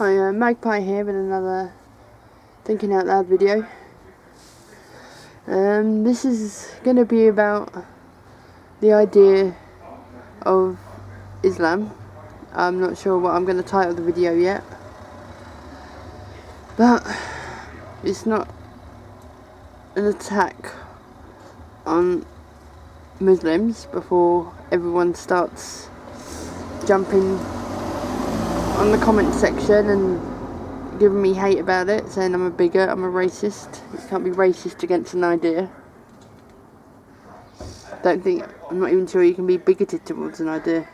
Hi, Magpie here with another Thinking Out Loud video. This is going to be about the idea of Islam. I'm not sure what I'm going to title the video yet, but it's not an attack on Muslims before everyone starts jumping on the comment section and giving me hate about it, saying I'm a bigot, I'm a racist. You can't be racist against an idea. I'm not even sure you can be bigoted towards an idea,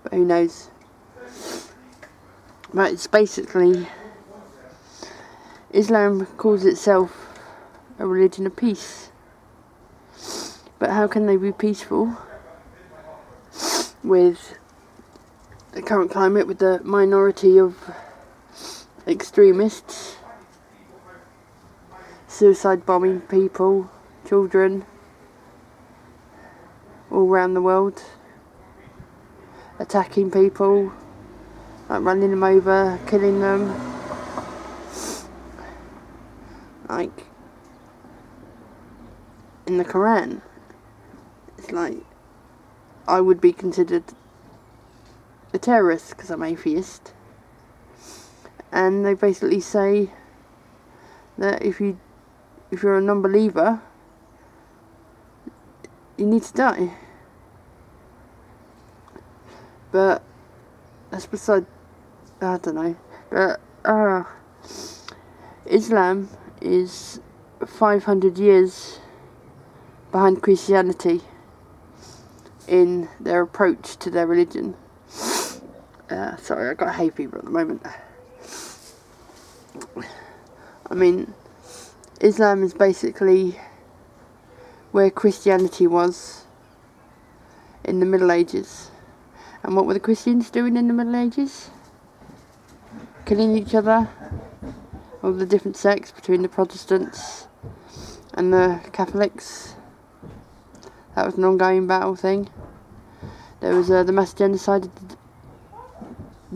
but who knows. But it's basically, Islam calls itself a religion of peace, but how can they be peaceful with the current climate, with the minority of extremists, suicide bombing people, children, all around the world, attacking people, like running them over, killing them, like in the Quran. It's like I would be considered a terrorist because I'm atheist, and they basically say that if you're a non-believer, you need to die. But that's beside, I don't know. But Islam is 500 years behind Christianity in their approach to their religion. Sorry, I got hay fever at the moment. I mean, Islam is basically where Christianity was in the Middle Ages. And what were the Christians doing in the Middle Ages? Killing each other, all the different sects between the Protestants and the Catholics. That was an ongoing battle thing. There was the mass genocide of the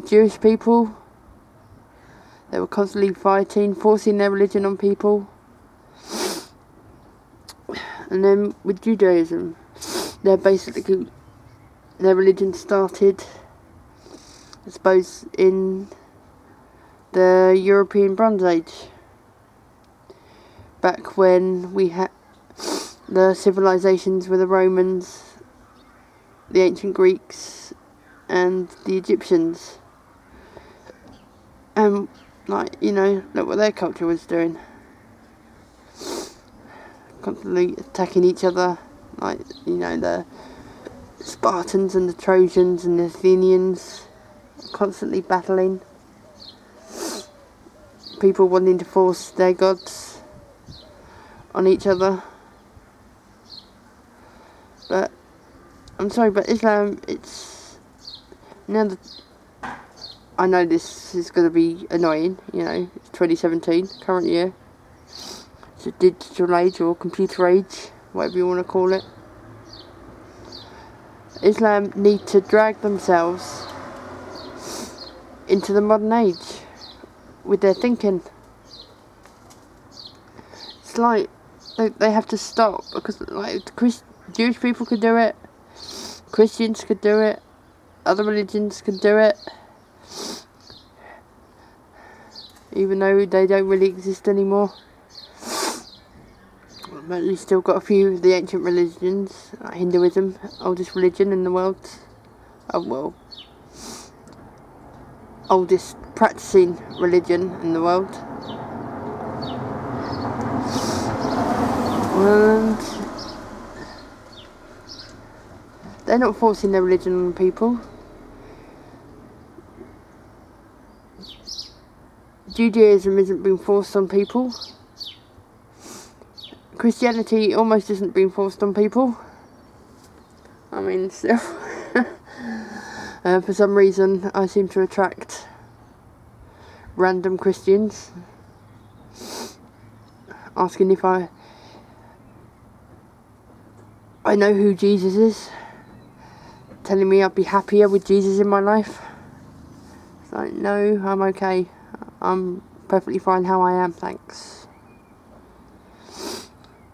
Jewish people. They were constantly fighting, forcing their religion on people. And then with Judaism, their religion started, I suppose, in the European Bronze Age, back when we had the civilizations with the Romans, the ancient Greeks, and the Egyptians. And look what their culture was doing. Constantly attacking each other, the Spartans and the Trojans and the Athenians, constantly battling. People wanting to force their gods on each other. But I'm sorry, but Islam, it's now that I know this is going to be annoying, it's 2017, current year. It's a digital age or computer age, whatever you want to call it. Islam need to drag themselves into the modern age with their thinking. It's like they have to stop, because Jewish people could do it, Christians could do it, other religions could do it, even though they don't really exist anymore. But we've still got a few of the ancient religions, like Hinduism, oldest religion in the world. Oldest practicing religion in the world. And they're not forcing their religion on people. Judaism isn't being forced on people. Christianity almost isn't being forced on people. I mean, still. For some reason, I seem to attract random Christians asking if I know who Jesus is, telling me I'd be happier with Jesus in my life. like, no, I'm okay. I'm perfectly fine how I am, thanks.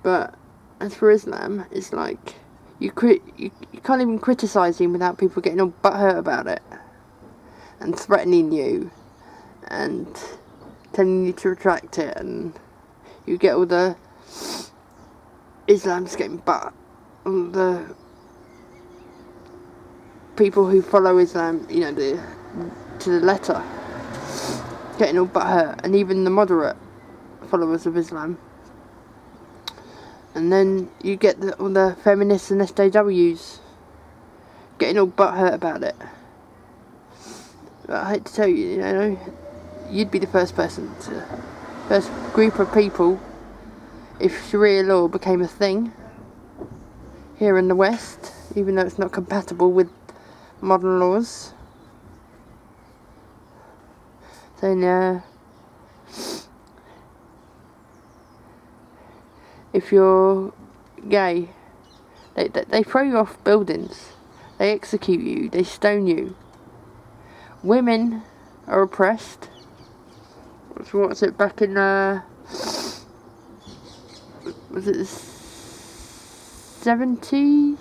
But as for Islam, it's like you can't even criticise him without people getting all butthurt about it and threatening you and telling you to retract it, and you get all the Islam's getting butt. All the people who follow Islam, you know, to the letter, getting all butthurt, and even the moderate followers of Islam. And then you get all the feminists and SJWs getting all butthurt about it. But I hate to tell you, you know, you'd be the first group of people, if Sharia law became a thing here in the West, even though it's not compatible with modern laws. Then if you're gay, they throw you off buildings, they execute you, they stone you. Women are oppressed. What's it, back in was it the 70s,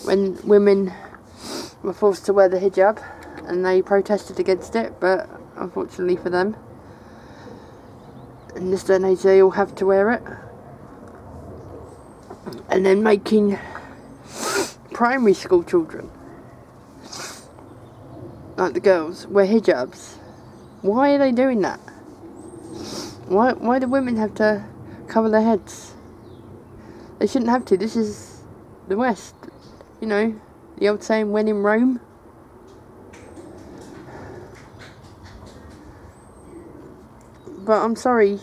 when women were forced to wear the hijab, and they protested against it, but unfortunately for them, in this day and age, they all have to wear it. And then making primary school children, like the girls, wear hijabs. Why are they doing that? Why do women have to cover their heads? They shouldn't have to. This is the West. You know, the old saying, when in Rome. But I'm sorry,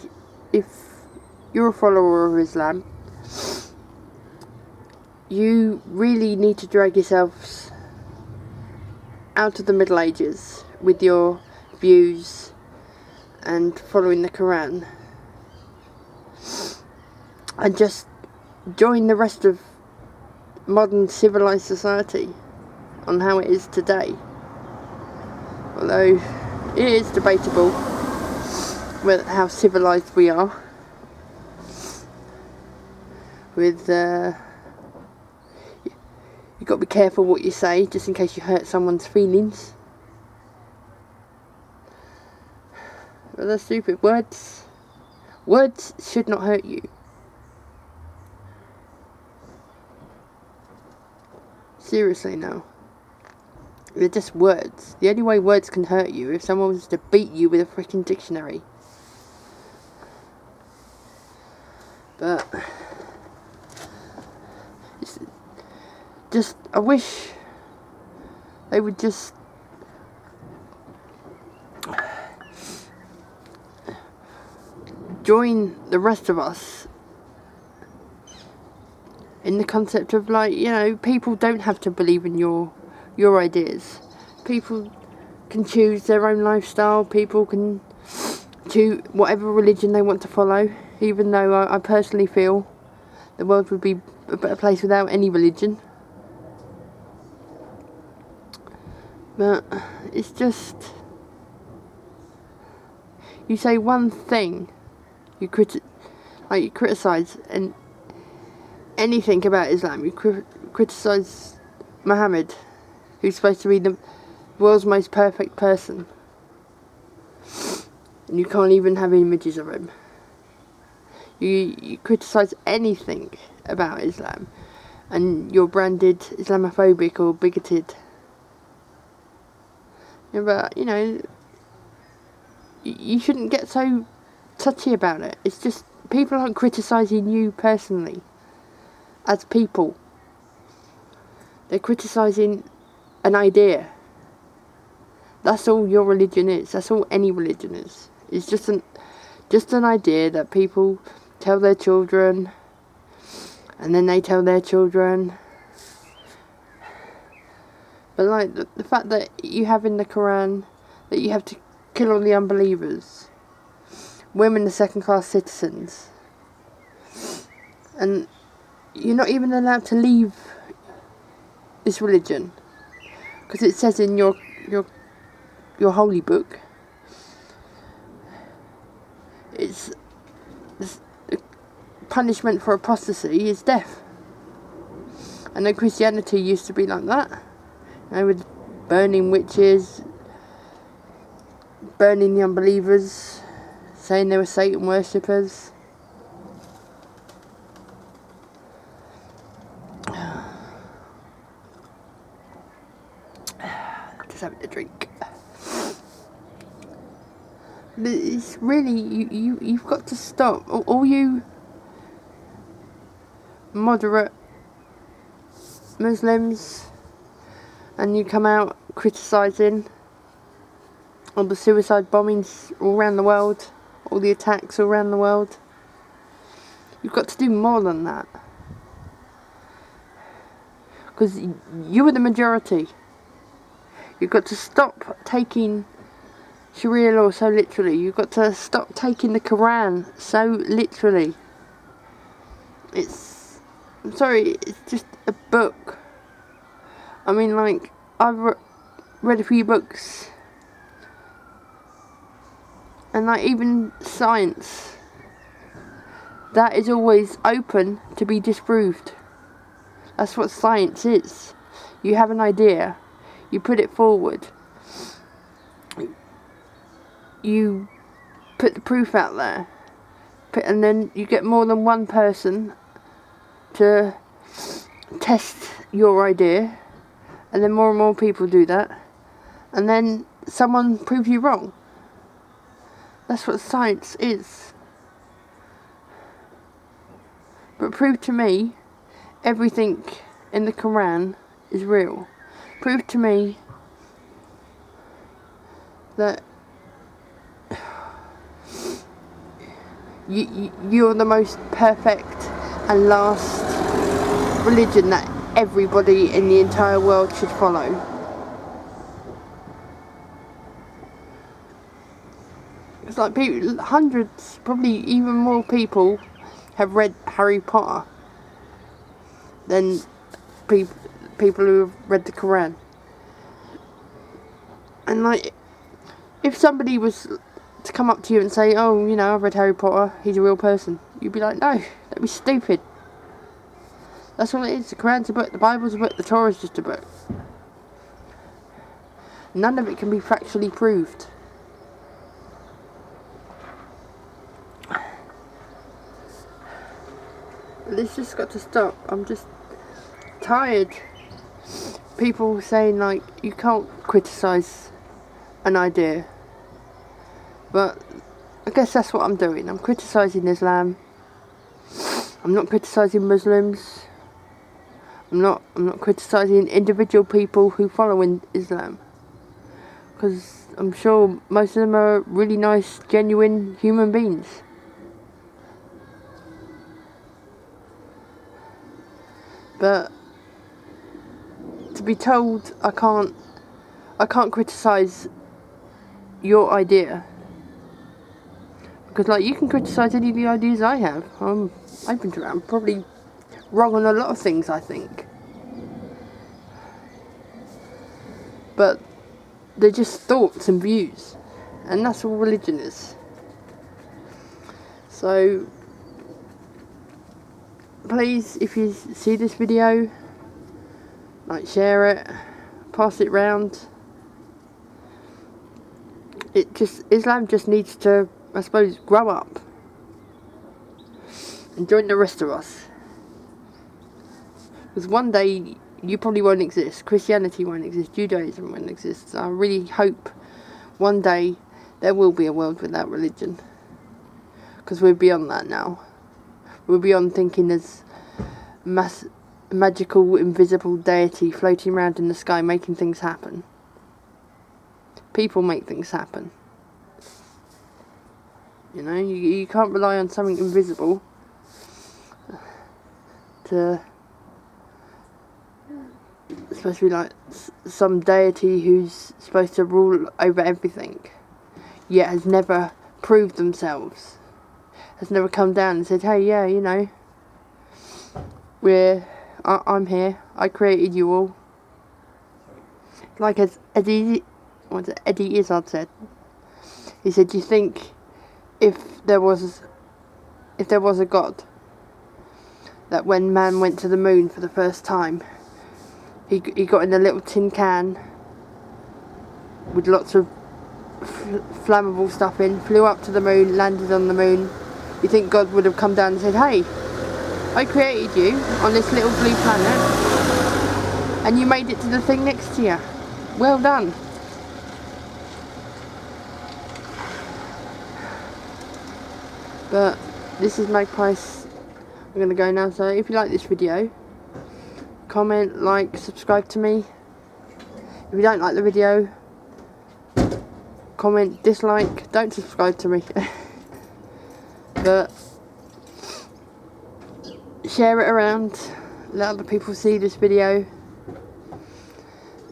if you're a follower of Islam, you really need to drag yourselves out of the Middle Ages with your views and following the Quran, and just join the rest of modern civilized society on how it is today. Although it is debatable how civilized we are, with you've got to be careful what you say, just in case you hurt someone's feelings. But they're stupid. Words should not hurt you. Seriously now. They're just words. The only way words can hurt you is if someone was to beat you with a freaking dictionary. But I wish they would just join the rest of us in the concept of, like, you know, people don't have to believe in your ideas. People can choose their own lifestyle. People can choose whatever religion they want to follow, even though I personally feel the world would be a better place without any religion. But it's just, you say one thing, you criticise and anything about Islam. You criticise Muhammad, who's supposed to be the world's most perfect person, and you can't even have images of him. You criticise anything about Islam, and you're branded Islamophobic or bigoted. Yeah, but, you know, you shouldn't get so touchy about it. It's just, people aren't criticising you personally as people. They're criticising an idea. That's all your religion is. That's all any religion is. It's just an idea that people tell their children, and then they tell their children. But, like, the fact that you have in the Quran that you have to kill all the unbelievers, women are second-class citizens, and you're not even allowed to leave this religion, because it says in your your holy book, it's the punishment for apostasy is death. I know Christianity used to be like that. With burning witches, burning the unbelievers, saying they were Satan worshippers. Just having a drink. It's really, you've got to stop. All you moderate Muslims, and you come out criticising all the suicide bombings all around the world, all the attacks all around the world. You've got to do more than that. Because you are the majority. You've got to stop taking Sharia law so literally. You've got to stop taking the Quran so literally. I'm sorry, it's just a book. I mean, like, I've read a few books, and like even science, that is always open to be disproved. That's what science is. You have an idea, you put it forward, you put the proof out there, and then you get more than one person to test your idea, and then more and more people do that, and then someone proves you wrong. That's what science is. But prove to me everything in the Quran is real. Prove to me that you're the most perfect and last religion that everybody in the entire world should follow. It's like people, hundreds, probably even more people have read Harry Potter than people who have read the Quran. And like, if somebody was to come up to you and say, oh, you know, I've read Harry Potter, he's a real person, you'd be like, no, that'd be stupid. That's all it is. The Quran's a book, the Bible's a book, the Torah's just a book. None of it can be factually proved. This just got to stop. I'm just tired. People saying like, you can't criticise an idea. But I guess that's what I'm doing. I'm criticising Islam. I'm not criticising Muslims. I'm not criticising individual people who follow in Islam. Because I'm sure most of them are really nice, genuine human beings. But to be told I can't criticise your idea, because like, you can criticise any of the ideas I have. I'm open to it. I'm probably wrong on a lot of things, I think, but they're just thoughts and views, and that's all religion is. So please, if you see this video, like, share it, pass it round. Islam just needs to, I suppose, grow up and join the rest of us. Because one day you probably won't exist, Christianity won't exist, Judaism won't exist. So I really hope one day there will be a world without religion. Because we're beyond that now. We're beyond thinking there's magical, invisible deity floating around in the sky making things happen. People make things happen. You know, you can't rely on something invisible to, it's supposed to be like some deity who's supposed to rule over everything, yet has never proved themselves, has never come down and said, hey, yeah, you know, I'm here, I created you all. Like, as what was it, Eddie Izzard said. He said, "Do you think if there was a God, that when man went to the moon for the first time, he got in a little tin can with lots of flammable stuff in, flew up to the moon, landed on the moon, you think God would have come down and said, 'Hey, I created you on this little blue planet and you made it to the thing next to you. Well done.'" But this is Magpie's. I'm going to go now, so if you like this video, comment, like, subscribe to me. If you don't like the video, comment, dislike, don't subscribe to me. But share it around, let other people see this video,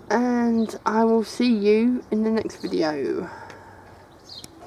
and I will see you in the next video.